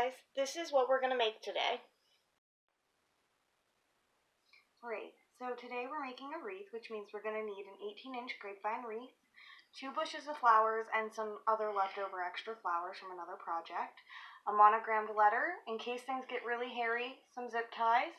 guys, this is what we're going to make today. Great, so today we're making a wreath, which means we're going to need an 18-inch grapevine wreath, 2 bushes of flowers and some other leftover extra flowers from another project, a monogrammed letter, in case things get really hairy, some zip ties.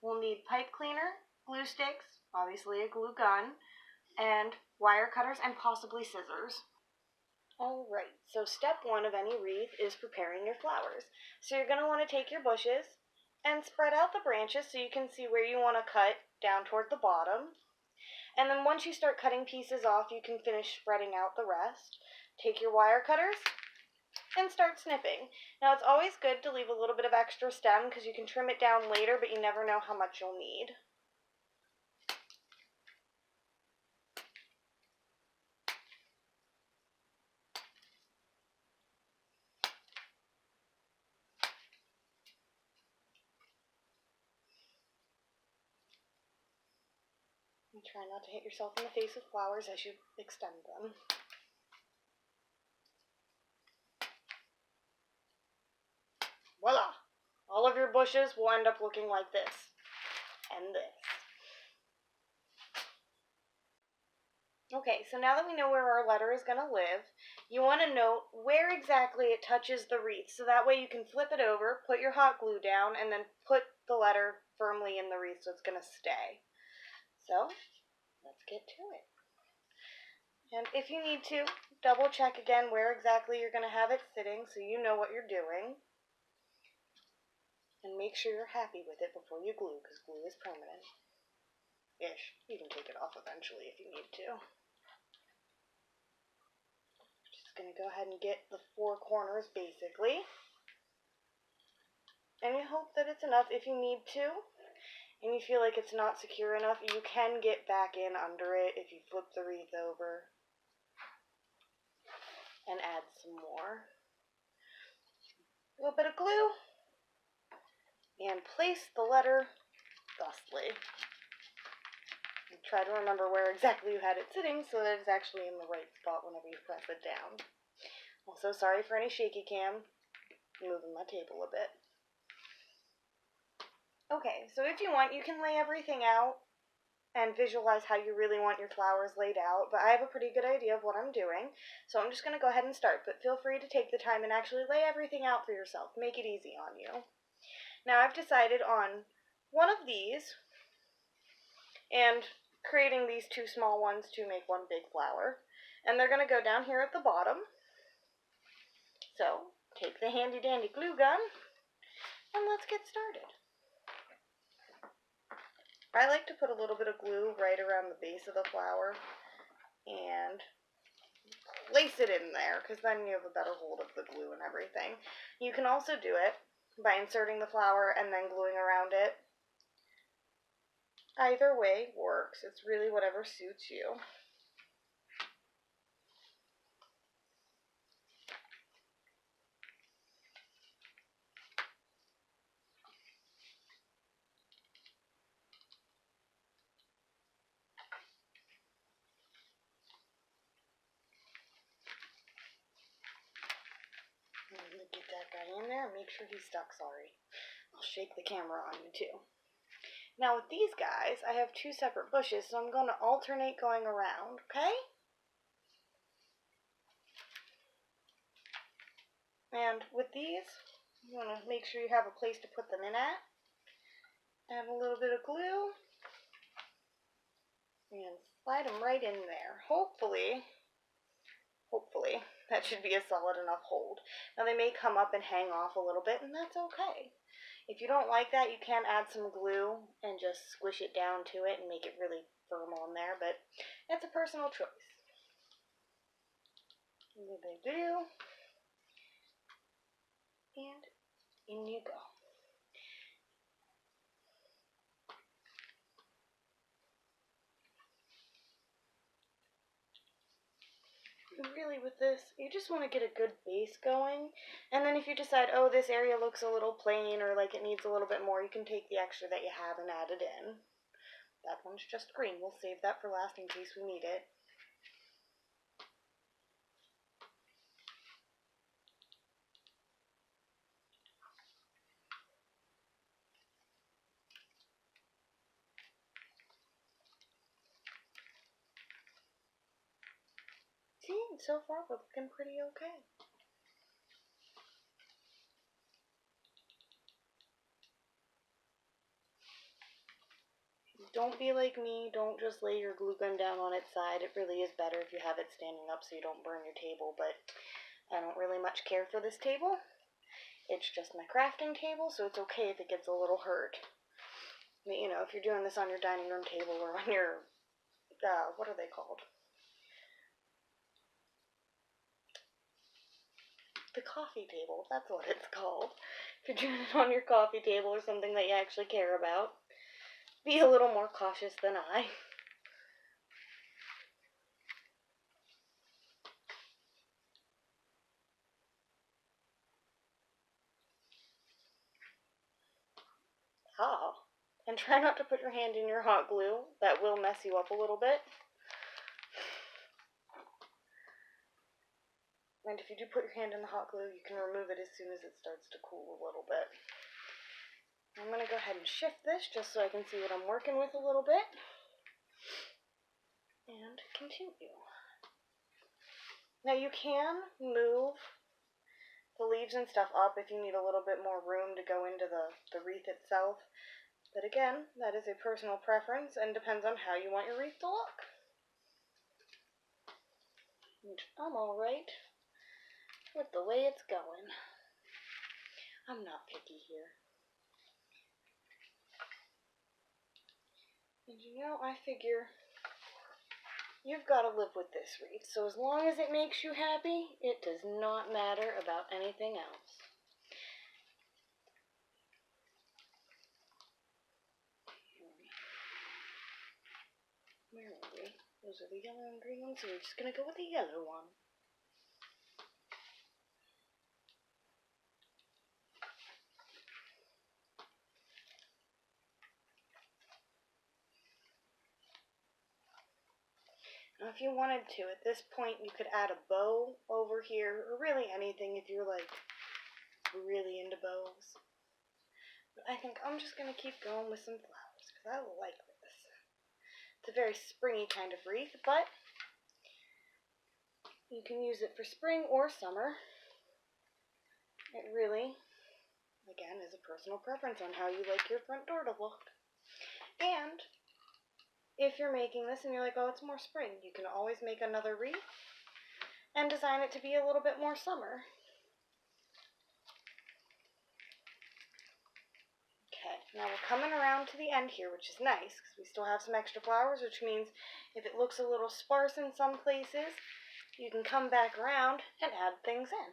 We'll need pipe cleaner, glue sticks, obviously a glue gun, and wire cutters and possibly scissors. Alright, so step 1 of any wreath is preparing your flowers. So you're going to want to take your bushes and spread out the branches so you can see where you want to cut down toward the bottom. And then once you start cutting pieces off, you can finish spreading out the rest. Take your wire cutters and start snipping. Now it's always good to leave a little bit of extra stem because you can trim it down later, but you never know how much you'll need. And try not to hit yourself in the face with flowers as you extend them. Voila! All of your bushes will end up looking like this. And this. Okay, so now that we know where our letter is going to live, you want to note where exactly it touches the wreath. So that way you can flip it over, put your hot glue down, and then put the letter firmly in the wreath so it's going to stay. So, let's get to it. And if you need to, double check again where exactly you're going to have it sitting so you know what you're doing. And make sure you're happy with it before you glue, because glue is permanent. Ish. You can take it off eventually if you need to. Just going to go ahead and get the 4 corners basically. And you hope that it's enough. If you need to, and you feel like it's not secure enough, you can get back in under it if you flip the wreath over and add some more. A little bit of glue. And place the letter thusly. And try to remember where exactly you had it sitting so that it's actually in the right spot whenever you press it down. Also, sorry for any shaky cam. I'm moving my table a bit. Okay, so if you want, you can lay everything out and visualize how you really want your flowers laid out, but I have a pretty good idea of what I'm doing, so I'm just going to go ahead and start, but feel free to take the time and actually lay everything out for yourself. Make it easy on you. Now I've decided on one of these and creating these 2 small ones to make one big flower. And they're going to go down here at the bottom. So take the handy dandy glue gun and let's get started. I like to put a little bit of glue right around the base of the flower and place it in there because then you have a better hold of the glue and everything. You can also do it by inserting the flower and then gluing around it. Either way works. It's really whatever suits you. Get that guy in there and make sure he's stuck, sorry. I'll shake the camera on you too. Now with these guys, I have 2 separate bushes, so I'm going to alternate going around, okay? And with these, you want to make sure you have a place to put them in at. Add a little bit of glue. And slide them right in there. Hopefully, that should be a solid enough hold. Now they may come up and hang off a little bit, and that's okay. If you don't like that, you can add some glue and just squish it down to it and make it really firm on there, but it's a personal choice. A little bit of glue. And in you go. Really with this, you just want to get a good base going, and then if you decide, oh, this area looks a little plain or like it needs a little bit more, you can take the extra that you have and add it in. That one's just green. We'll save that for last in case we need it. so far we're looking pretty okay. Don't be like me. Don't just lay your glue gun down on its side. It really is better if you have it standing up so you don't burn your table, but I don't really much care for this table. It's just my crafting table, so it's okay if it gets a little hurt. But, you know, if you're doing this on your dining room table or on your, what are they called? The coffee table, that's what it's called. If you're doing it on your coffee table or something that you actually care about, be a little more cautious than I. And try not to put your hand in your hot glue. That will mess you up a little bit. And if you do put your hand in the hot glue, you can remove it as soon as it starts to cool a little bit. I'm going to go ahead and shift this just so I can see what I'm working with a little bit. And continue. Now you can move the leaves and stuff up if you need a little bit more room to go into the wreath itself. But again, that is a personal preference and depends on how you want your wreath to look. And I'm alright with the way it's going. I'm not picky here. And you know, I figure you've got to live with this wreath, so as long as it makes you happy, it does not matter about anything else. Where are we? Those are the yellow and green ones, so we're just going to go with the yellow one. Now, if you wanted to, at this point, you could add a bow over here, or really anything if you're, like, really into bows. But I think I'm just going to keep going with some flowers, because I like this. It's a very springy kind of wreath, but you can use it for spring or summer. It really, again, is a personal preference on how you like your front door to look. And if you're making this and you're like, oh, it's more spring, you can always make another wreath and design it to be a little bit more summer. Okay, now we're coming around to the end here, which is nice because we still have some extra flowers, which means if it looks a little sparse in some places, you can come back around and add things in.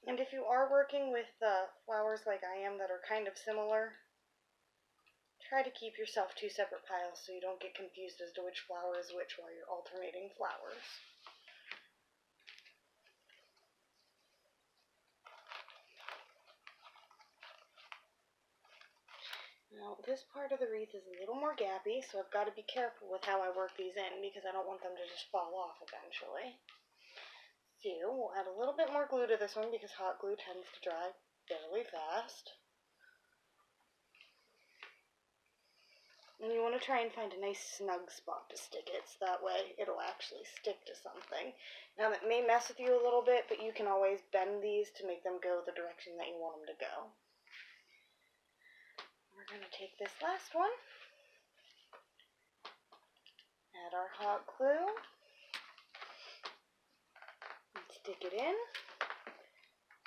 And if you are working with flowers like I am that are kind of similar, try to keep yourself two separate piles so you don't get confused as to which flower is which while you're alternating flowers. Now, this part of the wreath is a little more gappy, so I've got to be careful with how I work these in because I don't want them to just fall off eventually. So, we'll add a little bit more glue to this one because hot glue tends to dry fairly fast. And you want to try and find a nice snug spot to stick it, so that way it'll actually stick to something. Now, that may mess with you a little bit, but you can always bend these to make them go the direction that you want them to go. We're going to take this last one, add our hot glue, and stick it in.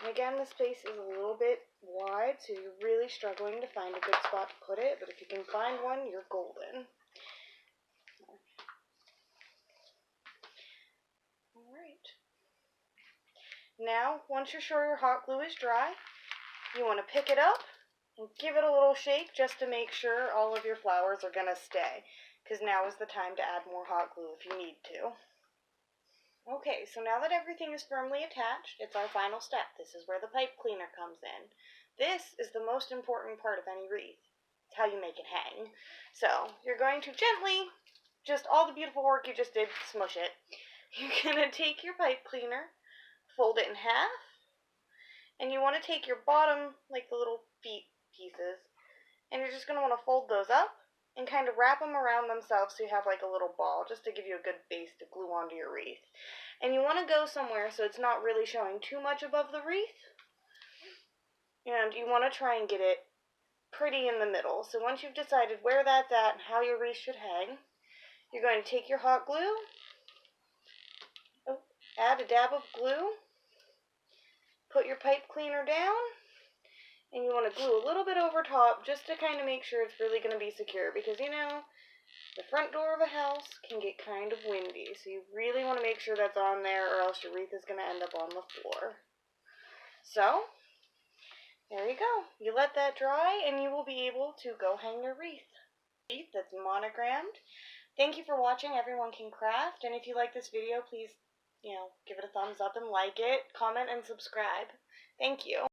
And again, the space is a little bit wide, so you're really struggling to find a good spot to put it, but if you can find one, you're golden. Alright. Now, once you're sure your hot glue is dry, you want to pick it up and give it a little shake just to make sure all of your flowers are going to stay, because now is the time to add more hot glue if you need to. Okay, so now that everything is firmly attached, it's our final step. This is where the pipe cleaner comes in. This is the most important part of any wreath. It's how you make it hang. So, you're going to gently just all the beautiful work you just did, smush it. You're going to take your pipe cleaner, fold it in half, and you want to take your bottom, like the little feet pieces, and you're just going to want to fold those up and kind of wrap them around themselves so you have like a little ball, just to give you a good base to glue onto your wreath. And you want to go somewhere so it's not really showing too much above the wreath, and you want to try and get it pretty in the middle. So once you've decided where that's at and how your wreath should hang, you're going to take your hot glue, add a dab of glue, put your pipe cleaner down, and you want to glue a little bit over top just to kind of make sure it's really going to be secure, because you know, the front door of a house can get kind of windy, so you really want to make sure that's on there or else your wreath is going to end up on the floor. So, there you go. You let that dry and you will be able to go hang your wreath. Wreath that's monogrammed. Thank you for watching. Everyone can craft, and if you like this video, please, give it a thumbs up and like it, comment, and subscribe. Thank you.